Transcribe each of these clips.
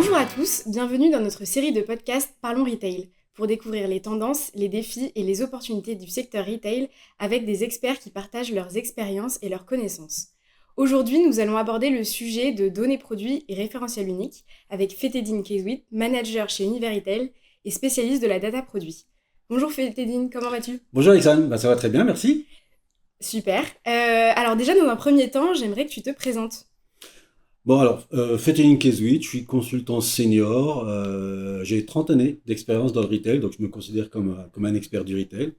Bonjour à tous, bienvenue dans notre série de podcasts Parlons Retail, pour découvrir les tendances, les défis et les opportunités du secteur retail avec des experts qui partagent leurs expériences et leurs connaissances. Aujourd'hui, nous allons aborder le sujet de données produits et référentiels uniques avec Fethedine Kezouit, manager chez Univers Retail et spécialiste de la data produit. Bonjour Fethedine, comment vas-tu ? Bonjour Alexandre, ça va très bien, merci. Super. Alors déjà, dans un premier temps, j'aimerais que tu te présentes. Bon alors, Fethedine Kezouit, je suis consultant senior, j'ai 30 années d'expérience dans le retail, donc je me considère comme un expert du retail.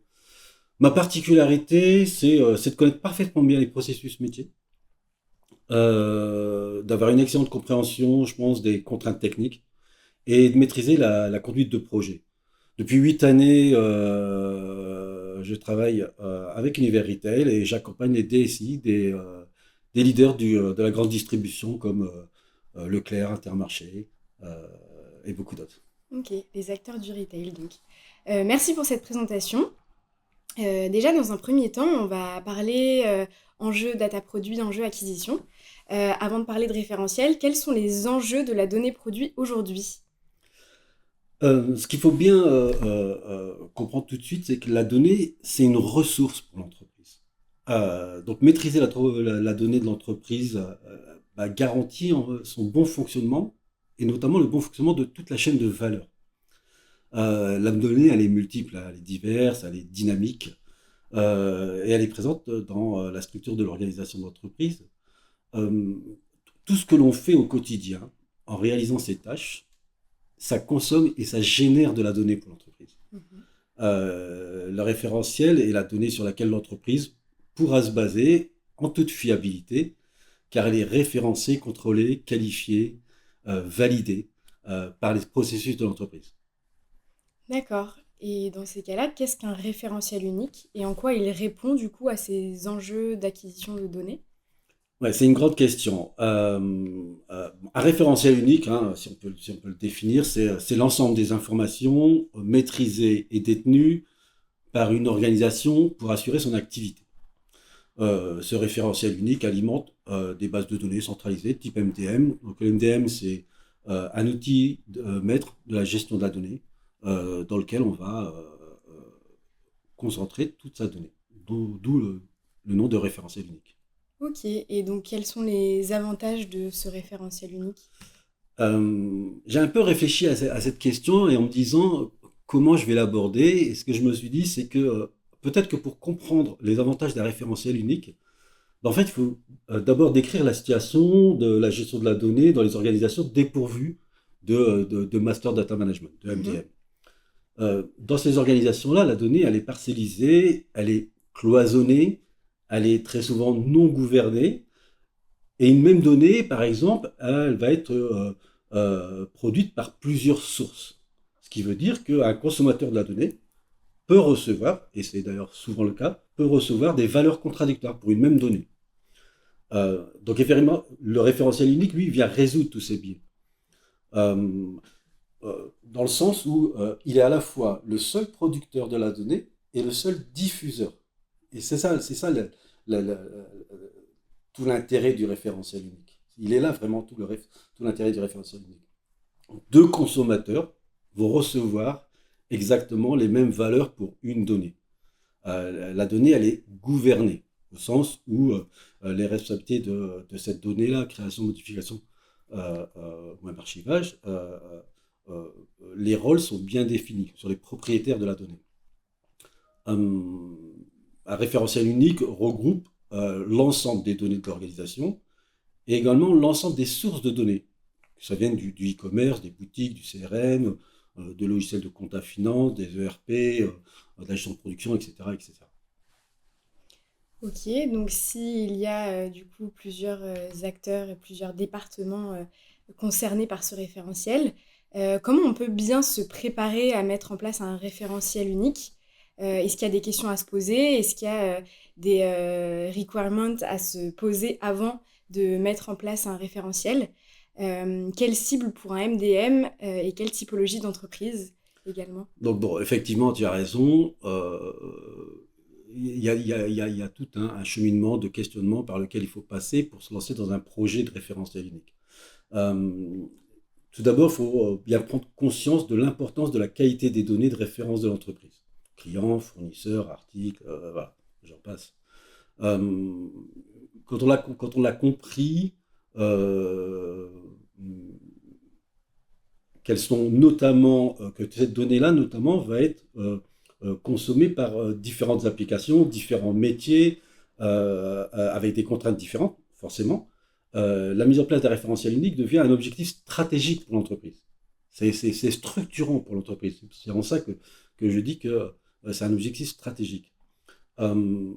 Ma particularité, c'est de connaître parfaitement bien les processus métiers, d'avoir une excellente compréhension, je pense, des contraintes techniques et de maîtriser la conduite de projet. Depuis 8 années, je travaille avec Univers Retail et j'accompagne les DSI des leaders de la grande distribution comme Leclerc, Intermarché et beaucoup d'autres. Ok, les acteurs du retail donc. Merci pour cette présentation. Déjà, dans un premier temps, on va parler enjeux data produit, enjeux acquisition. Avant de parler de référentiel, quels sont les enjeux de la donnée produit aujourd'hui ? Ce qu'il faut bien comprendre tout de suite, c'est que la donnée, c'est une ressource pour l'entreprise. Donc maîtriser la donnée de l'entreprise garantit son bon fonctionnement et notamment le bon fonctionnement de toute la chaîne de valeur. La donnée, elle est multiple, elle est diverse, elle est dynamique et elle est présente dans la structure de l'organisation de l'entreprise. Euh, tout ce que l'on fait au quotidien en réalisant ces tâches, ça consomme et ça génère de la donnée pour l'entreprise. Mhm. Le référentiel est la donnée sur laquelle l'entreprise pourra se baser en toute fiabilité, car elle est référencée, contrôlée, qualifiée, validée par les processus de l'entreprise. D'accord. Et dans ces cas-là, qu'est-ce qu'un référentiel unique et en quoi il répond du coup à ces enjeux d'acquisition de données ? Ouais, c'est une grande question. Un référentiel unique, hein, si on peut le définir, c'est l'ensemble des informations maîtrisées et détenues par une organisation pour assurer son activité. Ce référentiel unique alimente des bases de données centralisées type MDM. Donc le MDM, c'est un outil maître de la gestion de la donnée dans lequel on va concentrer toute sa donnée. D'où le nom de référentiel unique. Ok, et donc quels sont les avantages de ce référentiel unique ? J'ai un peu réfléchi à cette question et en me disant comment je vais l'aborder. Et ce que je me suis dit, c'est que peut-être que pour comprendre les avantages d'un référentiel unique, en fait, il faut d'abord décrire la situation de la gestion de la donnée dans les organisations dépourvues de Master Data Management, de Mhm. MDM. Dans ces organisations-là, la donnée, elle est parcellisée, elle est cloisonnée, elle est très souvent non gouvernée. Et une même donnée, par exemple, elle va être produite par plusieurs sources. Ce qui veut dire qu'un consommateur de la donnée peut recevoir, et c'est d'ailleurs souvent le cas, peut recevoir des valeurs contradictoires pour une même donnée. Donc effectivement, le référentiel unique, lui, vient résoudre tous ces biais. Euh, Dans le sens où il est à la fois le seul producteur de la donnée et le seul diffuseur. Et c'est ça tout l'intérêt du référentiel unique. Il est là vraiment tout l'intérêt du référentiel unique. Deux consommateurs vont recevoir exactement les mêmes valeurs pour une donnée. La donnée, elle est gouvernée, au sens où les responsabilités de cette donnée-là, création, modification ou même archivage, les rôles sont bien définis sur les propriétaires de la donnée. Un, un référentiel unique regroupe l'ensemble des données de l'organisation et également l'ensemble des sources de données. Que ça vienne du e-commerce, des boutiques, du CRM, de logiciels de compta finance, des ERP, de la gestion de production, etc., etc. Ok, donc s'il y a du coup plusieurs acteurs et plusieurs départements concernés par ce référentiel, comment on peut bien se préparer à mettre en place un référentiel unique? Est-ce qu'il y a des questions à se poser? Est-ce qu'il y a des requirements à se poser avant de mettre en place un référentiel? Quelle cible pour un MDM et quelle typologie d'entreprise également? Donc bon, effectivement, tu as raison. Il y a tout un cheminement de questionnement par lequel il faut passer pour se lancer dans un projet de référentiel unique. Euh, Tout d'abord, il faut bien prendre conscience de l'importance de la qualité des données de référence de l'entreprise. Clients, fournisseurs, articles, voilà, j'en passe. Euh, quand on l'a compris, euh, qu'elles sont notamment, que cette donnée-là, notamment, va être consommée par différentes applications, différents métiers, avec des contraintes différentes, forcément. La mise en place d'un référentiel unique devient un objectif stratégique pour l'entreprise. C'est structurant pour l'entreprise. C'est en ça que je dis que c'est un objectif stratégique. Euh,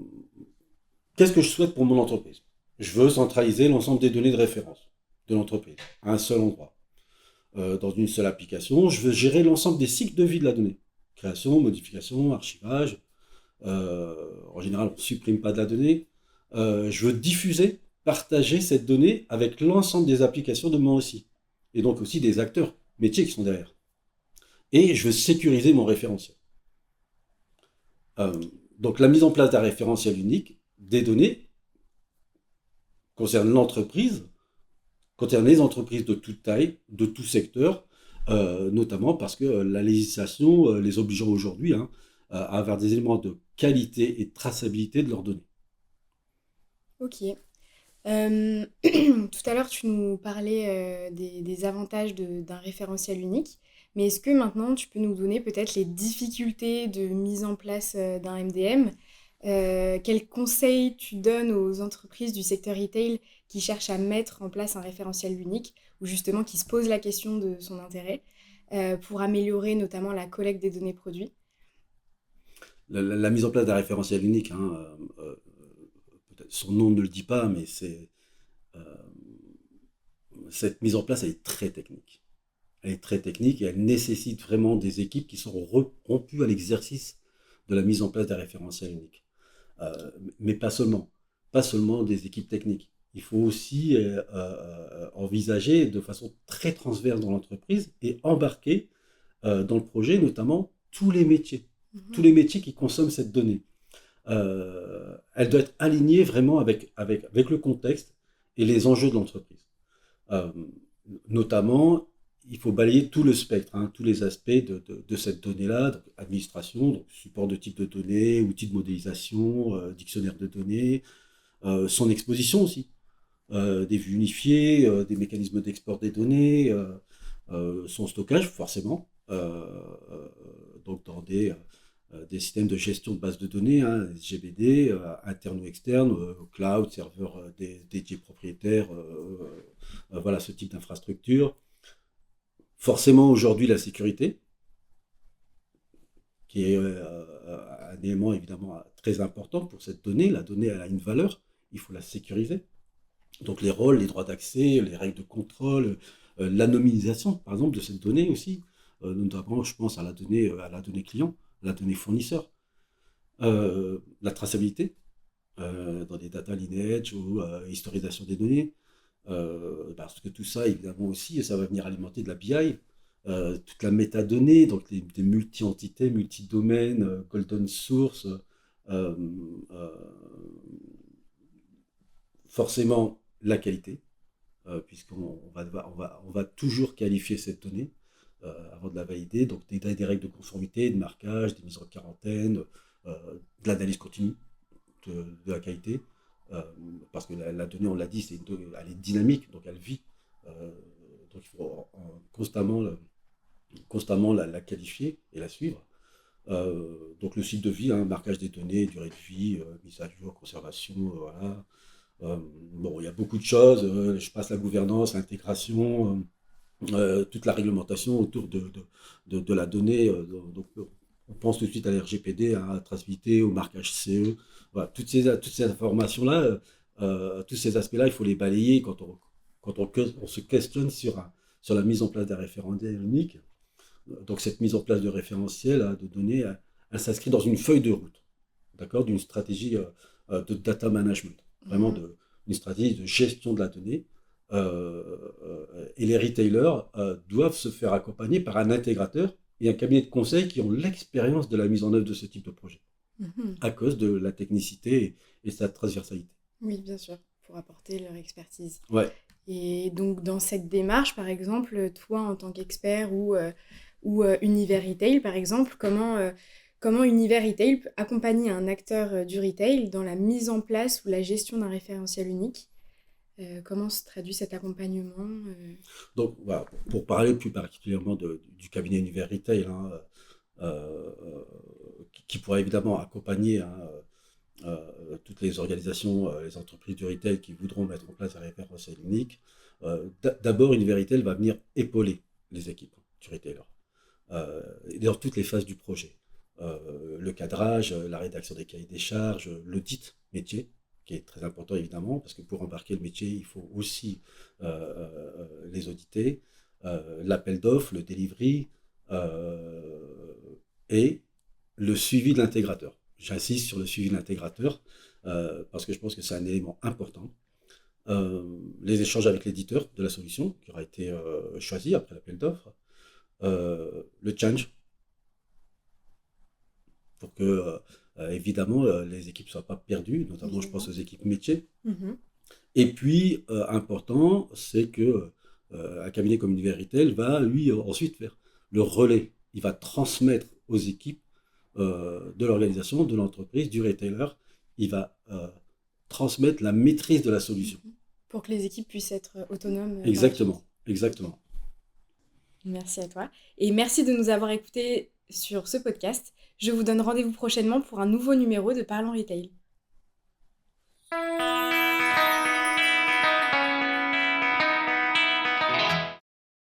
Qu'est-ce que je souhaite pour mon entreprise? Je veux centraliser l'ensemble des données de référence de l'entreprise à un seul endroit, dans une seule application. Je veux gérer l'ensemble des cycles de vie de la donnée. Création, modification, archivage. En général, on ne supprime pas de la donnée. Je veux diffuser, partager cette donnée avec l'ensemble des applications de moi aussi. Et donc aussi des acteurs métiers qui sont derrière. Et je veux sécuriser mon référentiel. Euh, donc la mise en place d'un référentiel unique des données concerne l'entreprise, concerne les entreprises de toute taille, de tout secteur, notamment parce que la législation les obligeant aujourd'hui à avoir des éléments de qualité et de traçabilité de leurs données. Ok. Tout à l'heure, tu nous parlais des avantages d'un référentiel unique, mais est-ce que maintenant tu peux nous donner peut-être les difficultés de mise en place d'un MDM? Quels conseils tu donnes aux entreprises du secteur retail qui cherchent à mettre en place un référentiel unique ou justement qui se posent la question de son intérêt pour améliorer notamment la collecte des données produits? La mise en place d'un référentiel unique, peut-être son nom ne le dit pas, mais euh, cette mise en place, elle est très technique. Elle est très technique et elle nécessite vraiment des équipes qui sont rompues à l'exercice de la mise en place d'un référentiel unique. Mais pas seulement. Pas seulement des équipes techniques. Il faut aussi envisager de façon très transverse dans l'entreprise et embarquer dans le projet notamment tous les métiers. Tous Mhm. les métiers qui consomment cette donnée. Elle doit être alignée vraiment avec le contexte et les enjeux de l'entreprise. Euh, Notamment, il faut balayer tout le spectre, tous les aspects de cette donnée-là, donc administration, donc support de type de données, outils de modélisation, dictionnaire de données, son exposition aussi, des vues unifiées, des mécanismes d'export des données, son stockage forcément, donc dans des systèmes de gestion de base de données, SGBD, interne ou externe, cloud, serveur dédié propriétaire, voilà ce type d'infrastructure. Forcément aujourd'hui la sécurité, qui est un élément évidemment très important pour cette donnée. La donnée elle a une valeur, il faut la sécuriser. Donc les rôles, les droits d'accès, les règles de contrôle, l'anonymisation par exemple de cette donnée aussi, notamment je pense à la donnée client, à la donnée fournisseur, la traçabilité dans des data lineage ou historisation des données, parce que tout ça évidemment aussi ça va venir alimenter de la BI, toute la métadonnée, donc des multi-entités, multi-domaines, golden source, euh, euh, forcément la qualité, puisqu'on on va toujours qualifier cette donnée avant de la valider, donc des règles de conformité, de marquage, des mises en quarantaine, de l'analyse continue de la qualité, euh, parce que la donnée, on l'a dit, elle est dynamique, donc elle vit, donc il faut constamment la qualifier et la suivre. Donc le cycle de vie, marquage des données, durée de vie, mise à jour, conservation, voilà. Bon, il y a beaucoup de choses, je passe la gouvernance, l'intégration, toute la réglementation autour de la donnée. Donc, on pense tout de suite à l'RGPD, à la traçabilité, au marquage CE. Voilà, toutes ces informations-là, tous ces aspects-là, il faut les balayer on se questionne sur la mise en place d'un référentiel unique. Donc cette mise en place de référentiel de données, elle s'inscrit dans une feuille de route, d'accord, d'une stratégie de data management, vraiment Mhm. une stratégie de gestion de la donnée. Et les retailers doivent se faire accompagner par un intégrateur et un cabinet de conseil qui ont l'expérience de la mise en œuvre de ce type de projet, Mhm. à cause de la technicité et sa transversalité. Oui, bien sûr, pour apporter leur expertise. Ouais. Et donc, dans cette démarche, par exemple, toi, en tant qu'expert ou Univers Retail, par exemple, comment Univers Retail peut accompagner un acteur du retail dans la mise en place ou la gestion d'un référentiel unique? Comment se traduit cet accompagnement? Donc, voilà, pour parler plus particulièrement du cabinet Univers Retail, hein, qui pourra évidemment accompagner, hein, toutes les organisations, les entreprises du retail qui voudront mettre en place un référentiel unique. D'abord, Univers Retail va venir épauler les équipes du retailer dans toutes les phases du projet. Le cadrage, la rédaction des cahiers des charges, l'audit métier, qui est très important évidemment, parce que pour embarquer le métier, il faut aussi les auditer, l'appel d'offres, le delivery et le suivi de l'intégrateur. J'insiste sur le suivi de l'intégrateur parce que je pense que c'est un élément important. Les échanges avec l'éditeur de la solution qui aura été choisi après l'appel d'offres, le change pour que évidemment les équipes ne soient pas perdues, notamment je pense Évidemment. aux équipes métiers. Mhm. Et puis important, c'est que un cabinet comme Univers Retail va lui ensuite faire le relais. Il va transmettre aux équipes de l'organisation, de l'entreprise, du retailer. Il va transmettre la maîtrise de la solution. Mhm. Pour que les équipes puissent être autonomes par la suite. Exactement, exactement. Merci à toi. Et merci de nous avoir écoutés sur ce podcast. Je vous donne rendez-vous prochainement pour un nouveau numéro de Parlons Retail.